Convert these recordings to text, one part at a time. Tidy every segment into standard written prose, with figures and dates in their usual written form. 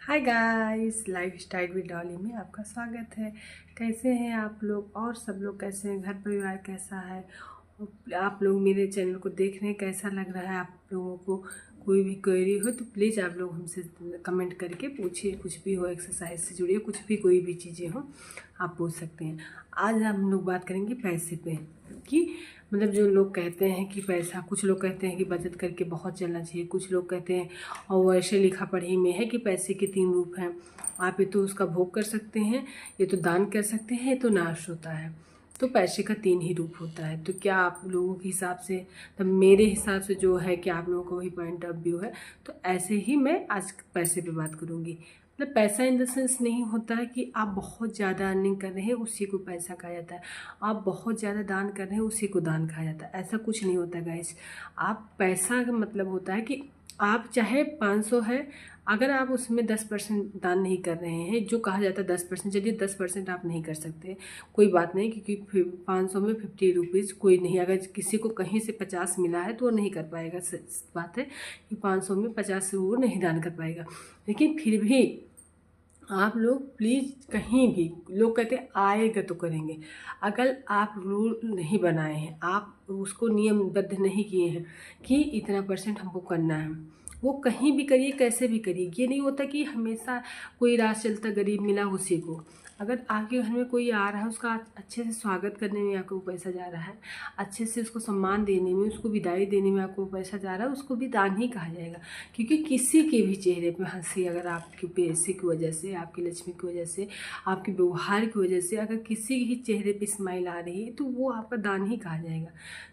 Hi guys, life style with Dolly में आपका स्वागत है। कैसे हैं आप लोग और सब लोग कैसे हैं? घर परिवार कैसा है? आप लोग मेरे चैनल को देख रहे हैं, कैसा लग रहा है? आप लोगों को कोई भी क्वेरी हो तो प्लीज़ आप लोग हमसे कमेंट करके पूछिए। कुछ भी हो, एक्सरसाइज से जुड़िए, कुछ भी कोई भी चीज़ें हो आप पूछ सकते हैं। आज हम लोग बात करेंगे पैसे पे कि मतलब जो लोग कहते हैं कि पैसा, कुछ लोग कहते हैं कि बचत करके बहुत चलना चाहिए, कुछ लोग कहते हैं और वैसे लिखा पढ़ी में है कि पैसे के 3 रूप हैं। आप ये तो उसका भोग कर सकते हैं, ये तो दान कर सकते हैं, ये तो नाश होता है। तो पैसे का 3 ही रूप होता है। तो क्या आप लोगों के हिसाब से, तब मेरे हिसाब से जो है कि आप लोगों का वही पॉइंट ऑफ व्यू है, तो ऐसे ही मैं आज पैसे पे बात करूँगी। मतलब पैसा इन द सेंस नहीं होता है कि आप बहुत ज़्यादा अर्निंग कर रहे हैं उसी को पैसा कहा जाता है, आप बहुत ज़्यादा दान कर रहे हैं उसी को दान कहा जाता है। ऐसा कुछ नहीं होता गाइस। आप पैसा का मतलब होता है कि आप चाहे 500 है, अगर आप उसमें 10% दान नहीं कर रहे हैं, जो कहा जाता है 10%, चलिए 10% आप नहीं कर सकते, कोई बात नहीं, क्योंकि 500 में 50 रुपीज़ कोई नहीं। अगर किसी को कहीं से 50 मिला है तो वो नहीं कर पाएगा। बात है कि 500 में 50 वो नहीं दान कर पाएगा। लेकिन फिर भी आप लोग प्लीज़, कहीं भी लोग कहते हैं आएगा तो करेंगे, अगर आप रूल नहीं बनाए हैं, आप उसको नियमबद्ध नहीं किए हैं कि इतना % हमको करना है, वो कहीं भी करिए, कैसे भी करिए। ये नहीं होता कि हमेशा कोई राह चलता गरीब मिला उसी को। अगर आपके घर में कोई आ रहा है, उसका अच्छे से स्वागत करने में आपको पैसा जा रहा है, अच्छे से उसको सम्मान देने में, उसको विदाई देने में आपको पैसा जा रहा है, उसको भी दान ही कहा जाएगा। क्योंकि किसी के भी चेहरे पे हंसी, अगर आपके पैसे की वजह से, आपकी लक्ष्मी की वजह से, आपके व्यवहार की वजह से अगर किसी ही चेहरे पे स्माइल आ रही है तो वो आपका दान ही कहा जाएगा।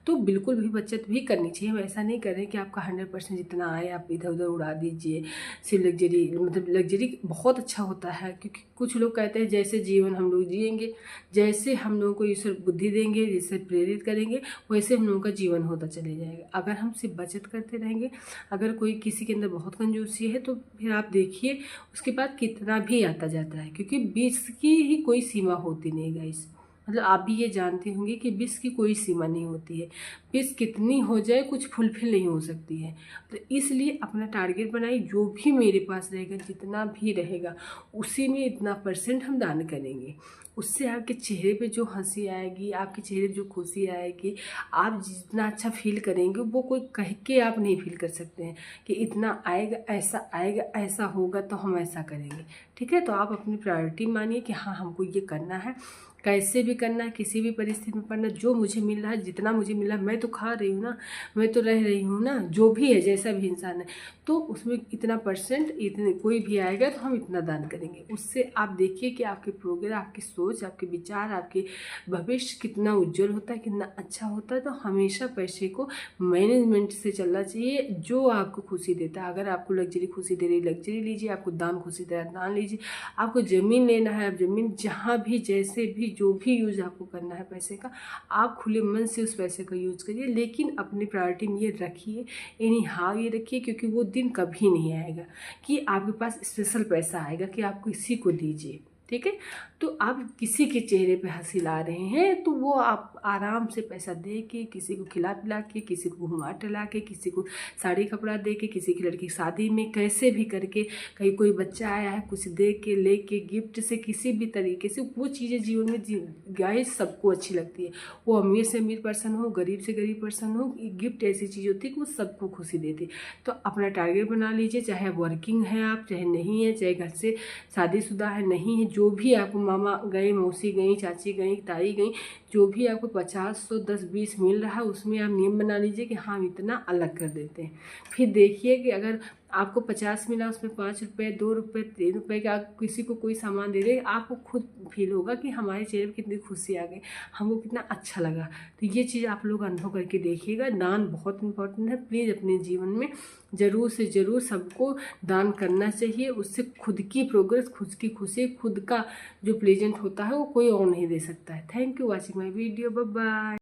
तो बिल्कुल भी बचत भी करनी चाहिए। हम ऐसा नहीं कर रहे कि आपका 100% जितना आए आप इधर उधर उड़ा दीजिए। सिर्फ लग्जरी, मतलब लग्जरी बहुत अच्छा होता है, क्योंकि कुछ लोग कहते हैं जैसे जीवन हम लोग जिएंगे, जैसे हम लोगों को ईश्वर बुद्धि देंगे, जैसे प्रेरित करेंगे, वैसे हम लोगों का जीवन होता चले जाएगा। अगर हम सिर्फ बचत करते रहेंगे, अगर कोई किसी के अंदर बहुत कंजूसी है तो फिर आप देखिए उसके बाद कितना भी आता जाता है, क्योंकि विष की ही कोई सीमा होती नहीं गाइस। मतलब आप भी ये जानते होंगे कि विष की कोई सीमा नहीं होती है। विष कितनी हो जाए कुछ फुलफिल नहीं हो सकती है। तो इसलिए अपना टारगेट बनाइए, जो भी मेरे पास रहेगा, जितना भी रहेगा, उसी में इतना % हम दान करेंगे। उससे आपके चेहरे पे जो हंसी आएगी, आपके चेहरे पे जो खुशी आएगी, आप जितना अच्छा फील करेंगे वो कोई कह के आप नहीं फील कर सकते हैं कि इतना आएगा, ऐसा होगा तो हम ऐसा करेंगे। ठीक है, तो आप अपनी प्रायोरिटी मानिए कि हाँ हमको ये करना है, कैसे भी करना है, किसी भी परिस्थिति में पढ़ना। जो मुझे मिल रहा है, जितना मुझे मिला, मैं तो खा रही हूँ ना, मैं तो रह रही हूँ ना, जो भी है, जैसा भी इंसान है, तो उसमें इतना % इतने कोई भी आएगा तो हम इतना दान करेंगे। उससे आप देखिए कि आपके प्रोग्रेस, आपकी सोच, आपके विचार, आपके भविष्य कितना उज्जवल होता है, कितना अच्छा होता है। तो हमेशा पैसे को मैनेजमेंट से चलना चाहिए, जो आपको खुशी देता है। अगर आपको लग्जरी खुशी दे रही लग्जरी लीजिए, आपको दान खुशी दे रहा है दान लीजिए, आपको ज़मीन लेना है आप ज़मीन, जहाँ भी जैसे भी जो भी यूज़ आपको करना है पैसे का, आप खुले मन से उस पैसे का यूज़ करिए। लेकिन अपनी प्रायोरिटी में ये रखिए, यानी हाँ ये रखिए, क्योंकि वो दिन कभी नहीं आएगा कि आपके पास स्पेशल पैसा आएगा कि आप किसी को दीजिए। ठीक है, तो आप किसी के चेहरे पे हंसी ला रहे हैं तो वो आप आराम से पैसा दे के, किसी को खिला पिला के, किसी को घुमा टला के, किसी को साड़ी कपड़ा दे के, किसी की लड़की की शादी में कैसे भी करके, कहीं कोई बच्चा आया है कुछ दे के, ले के, गिफ्ट से, किसी भी तरीके से वो चीज़ें जीवन में गाइस सबको अच्छी लगती है। वो अमीर से अमीर पर्सन हो, गरीब से गरीब पर्सन हो, गिफ्ट ऐसी चीज़ होती है कि वो सबको खुशी देती है। तो अपना टारगेट बना लीजिए, चाहे वर्किंग है आप, चाहे नहीं है, चाहे घर से शादीशुदा है, नहीं है, जो भी आपको मामा गए, मौसी गई, चाची गई, ताई गई, जो भी आपको 50, 100, 10, 20 मिल रहा है, उसमें आप नियम बना लीजिए कि हाँ इतना अलग कर देते हैं। फिर देखिए कि अगर आपको 50 मिला, उसमें 5 रुपये, 2 रुपये, 3 रुपये का किसी को कोई सामान दे रहे, आपको खुद फील होगा कि हमारे चेहरे पर कितनी खुशी आ गई, हमको कितना अच्छा लगा। तो ये चीज़ आप लोग अनुभव करके देखिएगा। दान बहुत इंपॉर्टेंट है, प्लीज़ अपने जीवन में ज़रूर से ज़रूर सबको दान करना चाहिए। उससे खुद की प्रोग्रेस, खुद की खुशी, खुद का जो प्लेजेंट होता है वो कोई और नहीं दे सकता है। Thank you watching my video, bye bye.